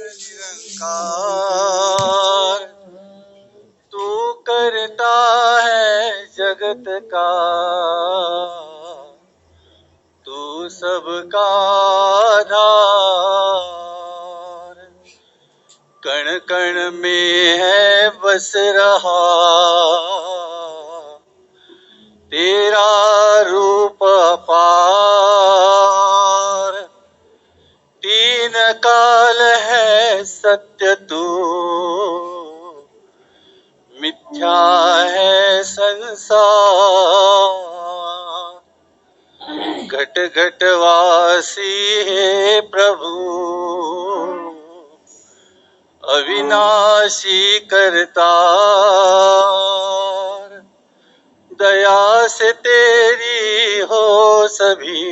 निरंकार तू करता है जगत का, तू सबका आधार। कण कण में है बस रहा तेरा रूप अपार। तीन काल है सत्य तू, मिथ्या है संसार। घट घट वासी है प्रभु, अविनाशी करतार। दया से तेरी हो सभी,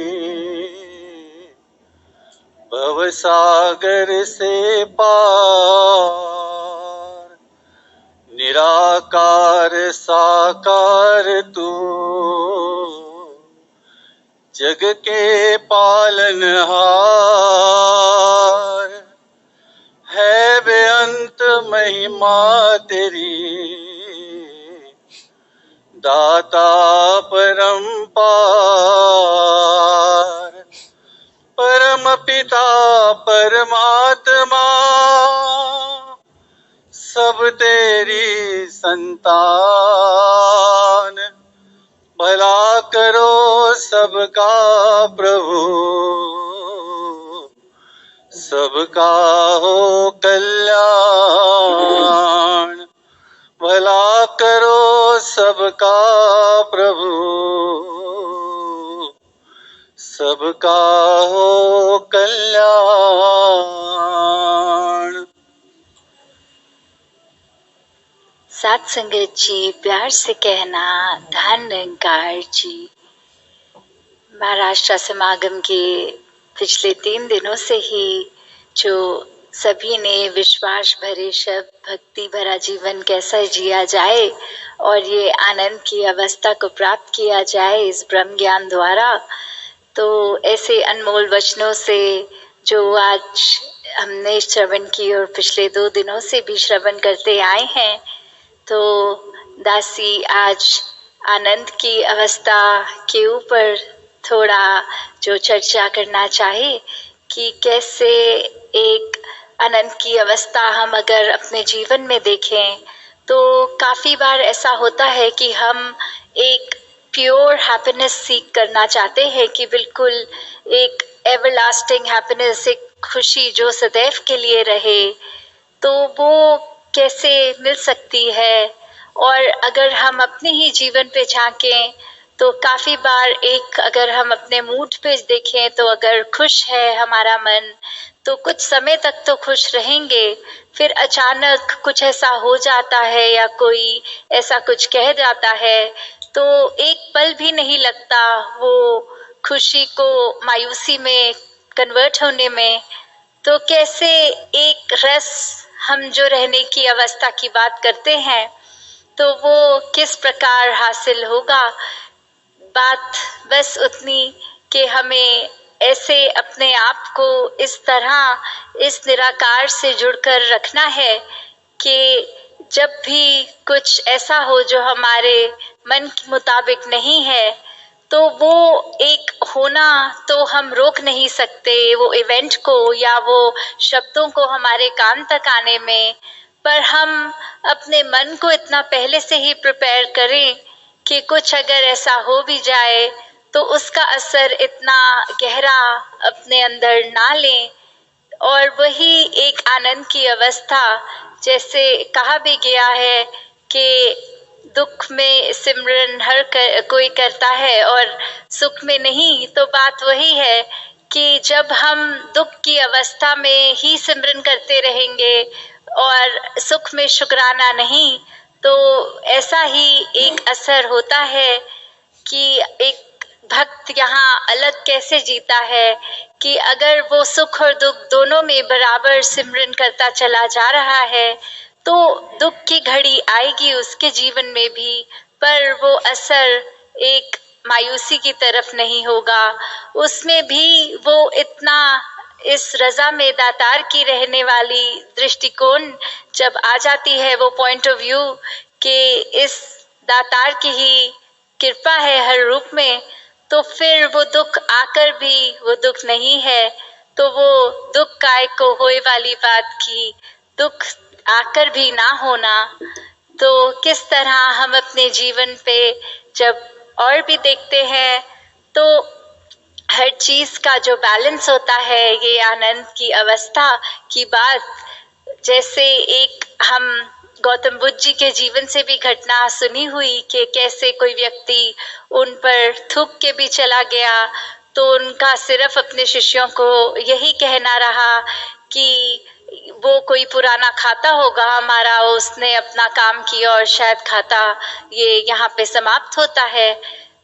भवसागर से पार। निराकार साकार तू, जग के पालनहार। है बेअंत महिमा तेरी, दाता परंपार। परम पिता परमात्मा, सब तेरी संतान। भला करो सबका प्रभु, सबका हो कल्याण। भला करो सबका प्रभु, सबका हो कल्याण। साथ संगत जी, प्यार से कहना धन निरंकार जी। महाराष्ट्र समागम के पिछले 3 दिनों से ही जो सभी ने विश्वास भरे शब्द, भक्ति भरा जीवन कैसा जिया जाए और ये आनंद की अवस्था को प्राप्त किया जाए इस ब्रह्म ज्ञान द्वारा, तो ऐसे अनमोल वचनों से जो आज हमने श्रवण की और पिछले 2 दिनों से भी श्रवण करते आए हैं, तो दासी आज आनंद की अवस्था के ऊपर थोड़ा जो चर्चा करना चाहे कि कैसे एक आनंद की अवस्था हम अगर अपने जीवन में देखें तो काफ़ी बार ऐसा होता है कि हम एक प्योर हैप्पीनेस सीख करना चाहते हैं कि बिल्कुल एक एवरलास्टिंग हैप्पीनेस, एक खुशी जो सदैव के लिए रहे, तो वो कैसे मिल सकती है। और अगर हम अपने ही जीवन पे झांकें तो काफ़ी बार एक अगर हम अपने मूड पे देखें तो अगर खुश है हमारा मन तो कुछ समय तक तो खुश रहेंगे, फिर अचानक कुछ ऐसा हो जाता है या कोई ऐसा कुछ कह जाता है तो एक पल भी नहीं लगता वो खुशी को मायूसी में कन्वर्ट होने में। तो कैसे एक रस हम जो रहने की अवस्था की बात करते हैं तो वो किस प्रकार हासिल होगा। बात बस उतनी कि हमें ऐसे अपने आप को इस तरह इस निराकार से जुड़कर रखना है कि जब भी कुछ ऐसा हो जो हमारे मन के मुताबिक नहीं है तो वो एक होना तो हम रोक नहीं सकते वो इवेंट को या वो शब्दों को हमारे कान तक आने में, पर हम अपने मन को इतना पहले से ही प्रिपेयर करें कि कुछ अगर ऐसा हो भी जाए तो उसका असर इतना गहरा अपने अंदर ना लें। और वही एक आनंद की अवस्था, जैसे कहा भी गया है कि दुख में सिमरन हर कोई करता है और सुख में नहीं, तो बात वही है कि जब हम दुख की अवस्था में ही सिमरन करते रहेंगे और सुख में शुक्राना नहीं, तो ऐसा ही एक असर होता है कि एक भक्त यहाँ अलग कैसे जीता है कि अगर वो सुख और दुख दोनों में बराबर सिमरन करता चला जा रहा है तो दुख की घड़ी आएगी उसके जीवन में भी, पर वो असर एक मायूसी की तरफ नहीं होगा, उसमें भी वो इतना इस रजा में दातार की रहने वाली दृष्टिकोण जब आ जाती है, वो पॉइंट ऑफ व्यू कि इस दातार की ही कृपा है हर रूप में, तो फिर वो दुख आकर भी वो दुख नहीं है, तो वो दुख काय को होए वाली बात की दुख आकर भी ना होना। तो किस तरह हम अपने जीवन पे जब और भी देखते हैं तो हर चीज का जो बैलेंस होता है, ये आनंद की अवस्था की बात, जैसे एक हम गौतम बुद्ध जी के जीवन से भी घटना सुनी हुई कि कैसे कोई व्यक्ति उन पर थूक के भी चला गया, तो उनका सिर्फ अपने शिष्यों को यही कहना रहा कि वो कोई पुराना खाता होगा हमारा, उसने अपना काम किया और शायद खाता ये यहाँ पे समाप्त होता है।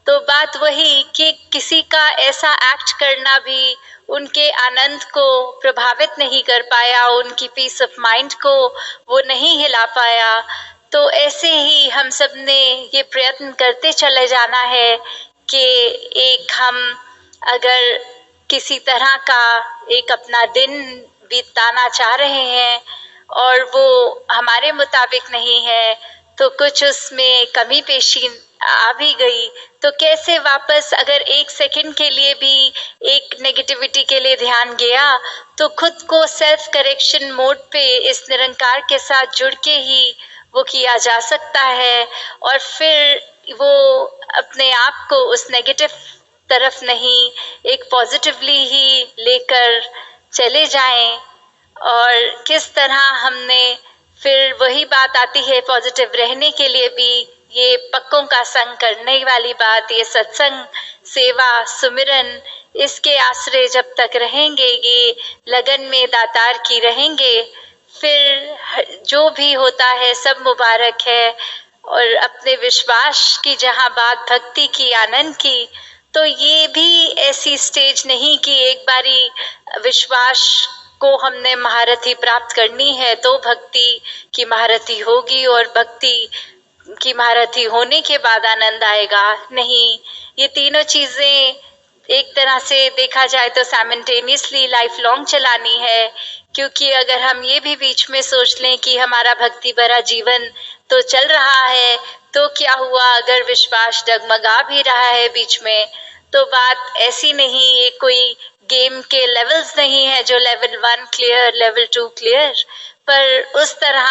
तो बात वही कि किसी का ऐसा एक्ट करना भी उनके आनंद को प्रभावित नहीं कर पाया, उनकी पीस ऑफ माइंड को वो नहीं हिला पाया। तो ऐसे ही हम सब ने ये प्रयत्न करते चले जाना है कि एक हम अगर किसी तरह का एक अपना दिन बिताना चाह रहे हैं और वो हमारे मुताबिक नहीं है, तो कुछ उसमें कमी पेशी आ भी गई, तो कैसे वापस अगर एक सेकंड के लिए भी एक नेगेटिविटी के लिए ध्यान गया, तो खुद को सेल्फ करेक्शन मोड पे इस निरंकार के साथ जुड़ के ही वो किया जा सकता है, और फिर वो अपने आप को उस नेगेटिव तरफ नहीं एक पॉजिटिवली ही लेकर चले जाएं। और किस तरह हमने फिर वही बात आती है पॉजिटिव रहने के लिए भी, ये पक्कों का संग करने वाली बात, ये सत्संग, सेवा, सुमिरन, इसके आश्रय जब तक रहेंगे, ये लगन में दातार की रहेंगे, फिर जो भी होता है सब मुबारक है। और अपने विश्वास की जहाँ बात भक्ति की, आनंद की, तो ये भी ऐसी स्टेज नहीं कि एक बारी विश्वास को हमने महारथी प्राप्त करनी है तो भक्ति की महारथी होगी और भक्ति की महारथी होने के बाद आनंद आएगा। नहीं, ये तीनों चीजें एक तरह से देखा जाए तो साइमल्टेनियसली लाइफ लॉन्ग चलानी है, क्योंकि अगर हम ये भी बीच में सोच लें कि हमारा भक्ति भरा जीवन तो चल रहा है, तो क्या हुआ अगर विश्वास डगमगा भी रहा है बीच में, तो बात ऐसी नहीं, ये कोई गेम के लेवल्स नहीं है जो लेवल 1 क्लियर, लेवल 2 क्लियर, पर उस तरह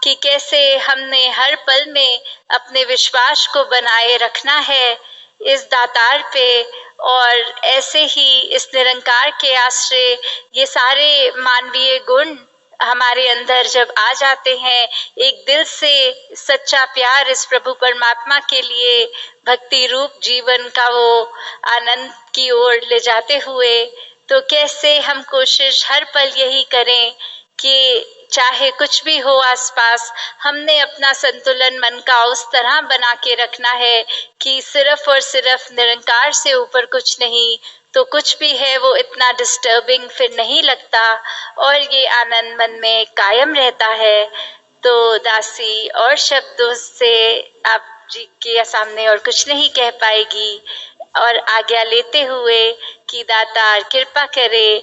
कि कैसे हमने हर पल में अपने विश्वास को बनाए रखना है इस दातार पे, और ऐसे ही इस निरंकार के आश्रय ये सारे मानवीय गुण हमारे अंदर जब आ जाते हैं, एक दिल से सच्चा प्यार इस प्रभु परमात्मा के लिए भक्ति रूप जीवन का वो आनंद की ओर ले जाते हुए, तो कैसे हम कोशिश हर पल यही करें कि चाहे कुछ भी हो आसपास, हमने अपना संतुलन मन का उस तरह बना के रखना है कि सिर्फ और सिर्फ निरंकार से ऊपर कुछ नहीं, तो कुछ भी है वो इतना डिस्टर्बिंग फिर नहीं लगता और ये आनंद मन में कायम रहता है। तो दासी और शब्दों से आप जी के सामने और कुछ नहीं कह पाएगी, और आज्ञा लेते हुए कि दातार कृपा करे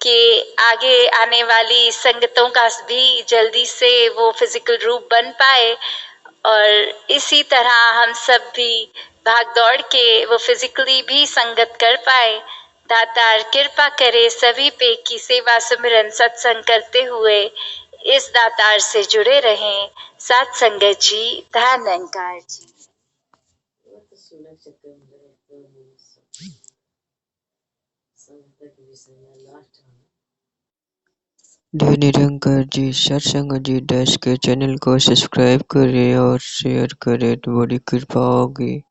कि आगे आने वाली संगतों का भी जल्दी से वो फिजिकल रूप बन पाए, और इसी तरह हम सब भी भाग दौड़ के वो फिजिकली भी संगत कर पाए। दातार कृपा करे सभी पे की सेवा सुमिरन सत्संग करते हुए इस दातार से जुड़े रहें। साथ संगत जी, धन निरंकार जी। धन निरंकार जी, सत्संग जी डैश के चैनल को सब्सक्राइब करें और शेयर करें तो बड़ी कृपा होगी।